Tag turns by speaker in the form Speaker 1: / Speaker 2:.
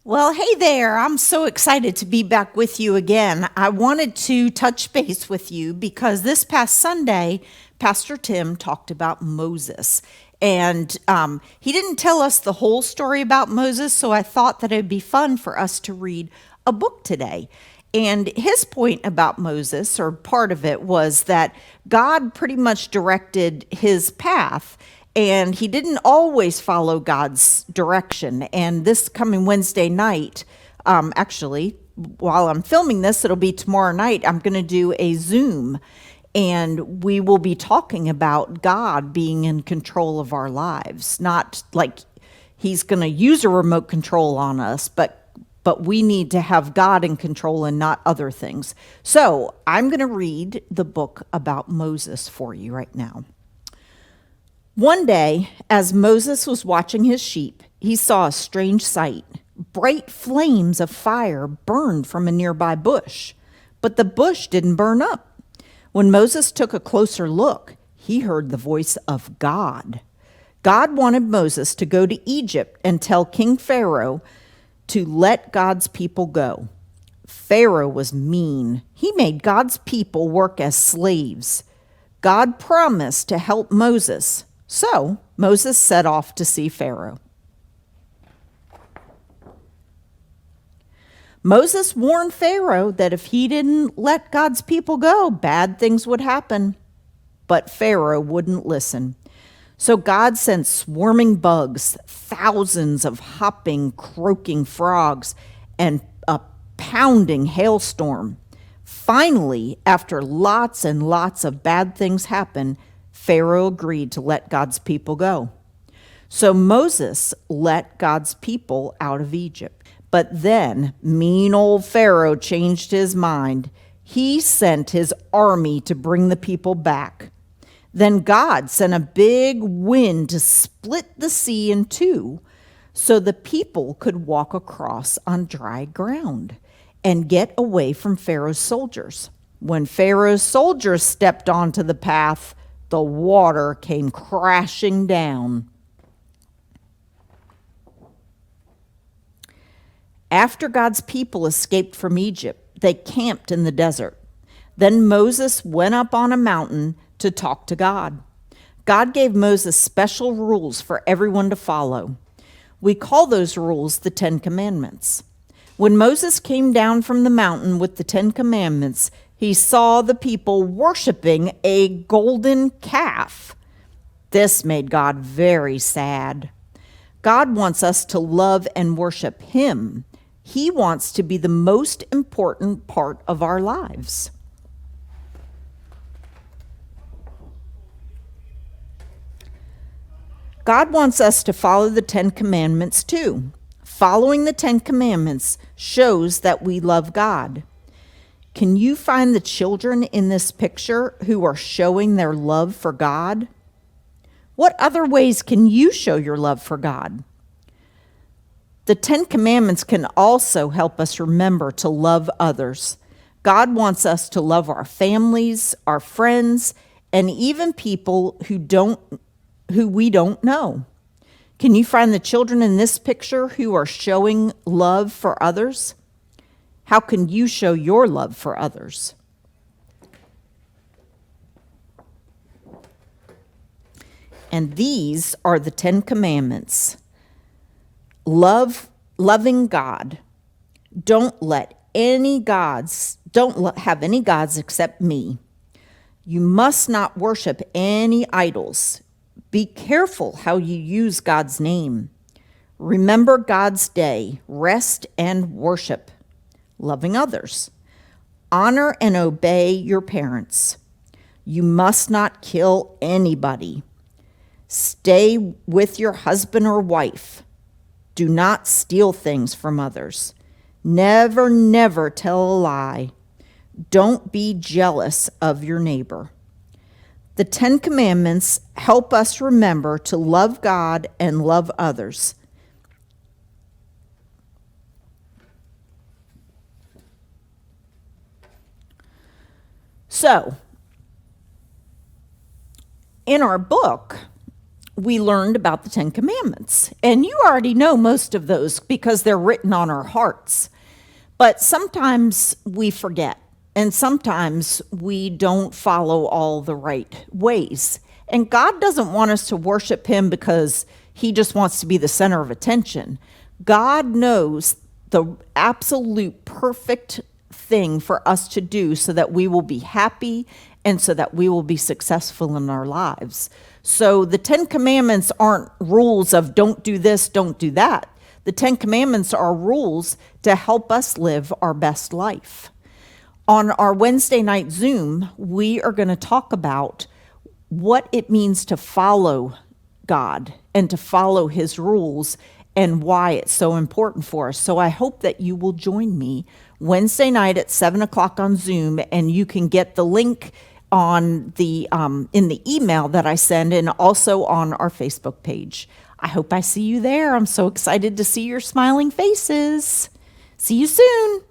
Speaker 1: Well, hey there. I'm so excited to be back with you again. I wanted to touch base with you because this past Sunday, Pastor Tim talked about Moses. And he didn't tell us the whole story about Moses, so I thought that it'd be fun for us to read a book today. And his point about Moses, or part of it, was that God pretty much directed his path and he didn't always follow God's direction. And this coming Wednesday night, actually, while I'm filming this, it'll be tomorrow night, I'm going to do a Zoom. And we will be talking about God being in control of our lives. Not like he's going to use a remote control on us, but we need to have God in control and not other things. So I'm going to read the book about Moses for you right now. One day, as Moses was watching his sheep, he saw a strange sight. Bright flames of fire burned from a nearby bush, but the bush didn't burn up. When Moses took a closer look, he heard the voice of God. God wanted Moses to go to Egypt and tell King Pharaoh to let God's people go. Pharaoh was mean. He made God's people work as slaves. God promised to help Moses. So Moses set off to see Pharaoh. Moses warned Pharaoh that if he didn't let God's people go, bad things would happen. But Pharaoh wouldn't listen. So God sent swarming bugs, thousands of hopping, croaking frogs, and a pounding hailstorm. Finally, after lots and lots of bad things happened, Pharaoh agreed to let God's people go. So Moses let God's people out of Egypt. But then mean old Pharaoh changed his mind. He sent his army to bring the people back. Then God sent a big wind to split the sea in two so the people could walk across on dry ground and get away from Pharaoh's soldiers. When Pharaoh's soldiers stepped onto the path, the water came crashing down. After God's people escaped from Egypt, they camped in the desert. Then Moses went up on a mountain to talk to God. God gave Moses special rules for everyone to follow. We call those rules the 10 Commandments. When Moses came down from the mountain with the 10 Commandments, he saw the people worshiping a golden calf. This made God very sad. God wants us to love and worship him. He wants to be the most important part of our lives. God wants us to follow the 10 Commandments too. Following the 10 Commandments shows that we love God. Can you find the children in this picture who are showing their love for God? What other ways can you show your love for God? The 10 Commandments can also help us remember to love others. God wants us to love our families, our friends, and even people who we don't know. Can you find the children in this picture who are showing love for others? How can you show your love for others? And these are the 10 Commandments. Loving God. Don't have any gods except me. You must not worship any idols. Be careful how you use God's name. Remember God's day, rest and worship. Loving others. Honor and obey your parents. You must not kill anybody. Stay with your husband or wife. Do not steal things from others. Never, never tell a lie. Don't be jealous of your neighbor. The 10 Commandments help us remember to love God and love others. So, in our book, we learned about the Ten Commandments. And you already know most of those because they're written on our hearts. But sometimes we forget, and sometimes we don't follow all the right ways. And God doesn't want us to worship him because he just wants to be the center of attention. God knows the absolute perfect thing for us to do so that we will be happy and so that we will be successful in our lives. So the Ten Commandments aren't rules of don't do this, don't do that. The Ten Commandments are rules to help us live our best life. On our Wednesday night Zoom, we are going to talk about what it means to follow God and to follow his rules and why it's so important for us. So I hope that you will join me Wednesday night at 7 o'clock on Zoom, and you can get the link on the in the email that I send and also on our Facebook page. I hope I see you there. I'm so excited to see your smiling faces. See you soon.